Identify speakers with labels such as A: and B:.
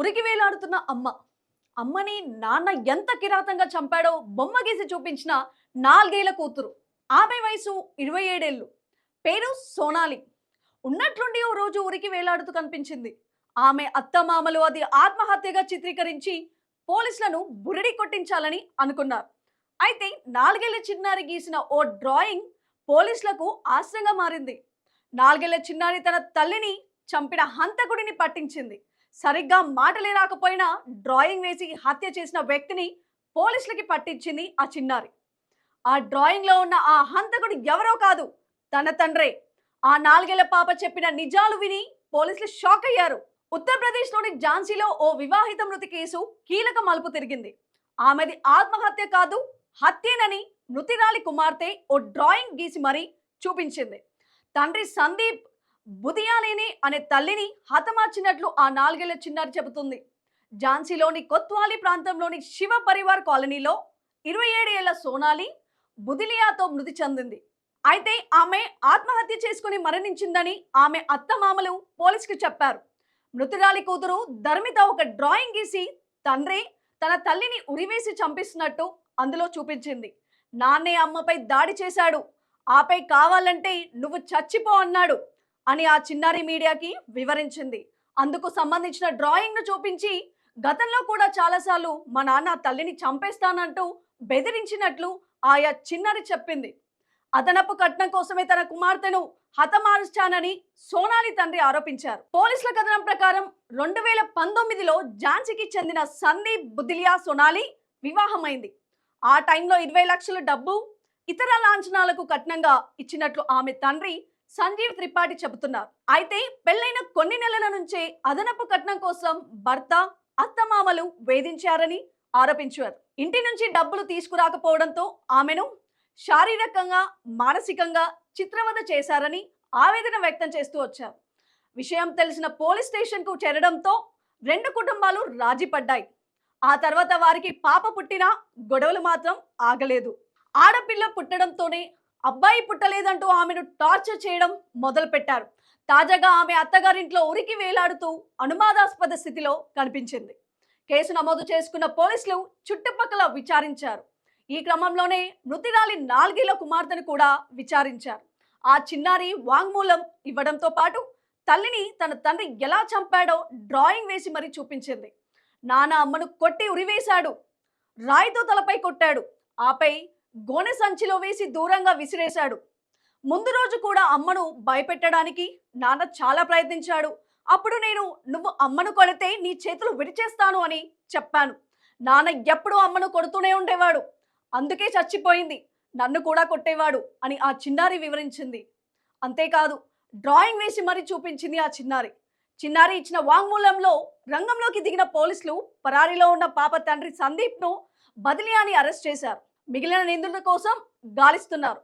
A: ఉరికి వేలాడుతున్న అమ్మని నాన్న ఎంత కిరాతంగా చంపాడో బొమ్మ గీసి చూపించిన 4 ఏళ్ల కూతురు. ఆమె వయసు 27 ఏళ్ళు. పేరు సోనాలి. ఉన్నట్లుండి ఓ రోజు ఉరికి వేలాడుతూ కనిపించింది. ఆమె అత్తమామలు అది ఆత్మహత్యగా చిత్రీకరించి పోలీసులను బురిడి కొట్టించాలని అనుకున్నారు. అయితే 4 ఏళ్ల చిన్నారి గీసిన ఓ డ్రాయింగ్ పోలీసులకు ఆశ్రయంగా మారింది. 4 ఏళ్ల చిన్నారి తన తల్లిని చంపిన హంతకుడిని పట్టించింది. సరిగ్గా మాటలే రాకపోయినా డ్రాయింగ్ వేసి హత్య చేసిన వ్యక్తిని పోలీసులకి పట్టించింది ఆ చిన్నారి. ఆ డ్రాయింగ్ లో ఉన్న ఆ హంతకుడు ఎవరో కాదు, తన తండ్రే. ఆ 4 ఏళ్ల పాప చెప్పిన నిజాలు విని పోలీసులు షాక్ అయ్యారు. ఉత్తరప్రదేశ్లోని ఝాన్సీలో ఓ వివాహిత మృతి కేసు కీలక మలుపు తిరిగింది. ఆమెది ఆత్మహత్య కాదు, హత్యేనని మృతిరాలి కుమార్తె ఓ డ్రాయింగ్ గీసి మరీ చూపించింది. తండ్రి సందీప్ బుదియాలేని అనే తల్లిని హతమార్చినట్లు ఆ 4 ఏళ్ల చిన్నారి చెబుతుంది. ఝాన్సీలోని కొత్వాలి ప్రాంతంలోని శివ పరివార్ కాలనీలో 27 ఏళ్ల సోనాలి బుదిలియాతో మృతి చెందింది. అయితే ఆమె ఆత్మహత్య చేసుకుని మరణించిందని ఆమె అత్తమామలు పోలీసుకు చెప్పారు. మృతురాలి కూతురు ధర్మిత ఒక డ్రాయింగ్ గీసి తండ్రి తన తల్లిని ఉరివేసి చంపిస్తున్నట్టు అందులో చూపించింది. నాన్నే అమ్మపై దాడి చేశాడు, ఆపై కావాలంటే నువ్వు చచ్చిపో అన్నాడు అని ఆ చిన్నారి మీడియాకి వివరించింది. అందుకు సంబంధించిన డ్రాయింగ్ ను చూపించి గతంలో కూడా చాలాసార్లు మా నాన్న తల్లిని చంపేస్తానంటూ బెదిరించినట్లు ఆయా చిన్నారి చెప్పింది. అదనపు కట్నం కోసమే తన కుమార్తెను హతమార్చానని సోనాలి తండ్రి ఆరోపించారు. పోలీసుల కథనం ప్రకారం 2019లో ఝాన్సీకి చెందిన సందీప్ బుదిలియా సోనాలి వివాహమైంది. ఆ టైంలో 20 లక్షల డబ్బు ఇతర లాంఛనాలకు కట్నంగా ఇచ్చినట్లు ఆమె తండ్రి సంజీవ్ త్రిపాఠి చెబుతున్నారు. అయితే పెళ్లైన కొన్ని నెలల నుంచే అదనపు కట్నం కోసం భర్త అత్తమామలు వేధించారని ఆరోపించారు. ఇంటి నుంచి డబ్బులు తీసుకురాకపోవడంతో ఆమెను శారీరకంగా మానసికంగా చిత్రవద చేశారని ఆవేదన వ్యక్తం చేస్తూ వచ్చారు. విషయం తెలిసిన పోలీస్ స్టేషన్ కు చేరడంతో 2 కుటుంబాలు రాజీ పడ్డాయి. ఆ తర్వాత వారికి పాప పుట్టినా గొడవలు మాత్రం ఆగలేదు. ఆడపిల్ల పుట్టడంతోనే అబ్బాయి పుట్టలేదంటూ ఆమెను టార్చర్ చేయడం మొదలు పెట్టారు. తాజాగా ఆమె అత్తగారింట్లో ఉరికి వేలాడుతూ అనుమానాస్పద స్థితిలో కనిపించింది. కేసు నమోదు చేసుకున్న పోలీసులు చుట్టుపక్కల విచారించారు. ఈ క్రమంలోనే మృతురాలి 4 ఏళ్ల కుమార్తెను కూడా విచారించారు. ఆ చిన్నారి వాంగ్మూలం ఇవ్వడంతో పాటు తల్లిని తన తండ్రి ఎలా చంపాడో డ్రాయింగ్ వేసి మరీ చూపించింది. నాన్న అమ్మను కొట్టి ఉరివేశాడు, రాయితో తలపై కొట్టాడు, ఆపై గోనె సంచిలో వేసి దూరంగా విసిరేశాడు. ముందు రోజు కూడా అమ్మను భయపెట్టడానికి నాన్న చాలా ప్రయత్నించాడు. అప్పుడు నేను నువ్వు అమ్మను కొడితే నీ చేతులు విడిచేస్తాను అని చెప్పాను. నాన్న ఎప్పుడూ అమ్మను కొడుతూనే ఉండేవాడు, అందుకే చచ్చిపోయింది, నన్ను కూడా కొట్టేవాడు అని ఆ చిన్నారి వివరించింది. అంతేకాదు, డ్రాయింగ్ వేసి మరీ చూపించింది ఆ చిన్నారి ఇచ్చిన వాంగ్మూలంలో రంగంలోకి దిగిన పోలీసులు పరారీలో ఉన్న పాప తండ్రి సందీప్ ను బదిలియాని అరెస్ట్ చేశారు. మిగిలిన నిందితుల కోసం గాలిస్తున్నారు.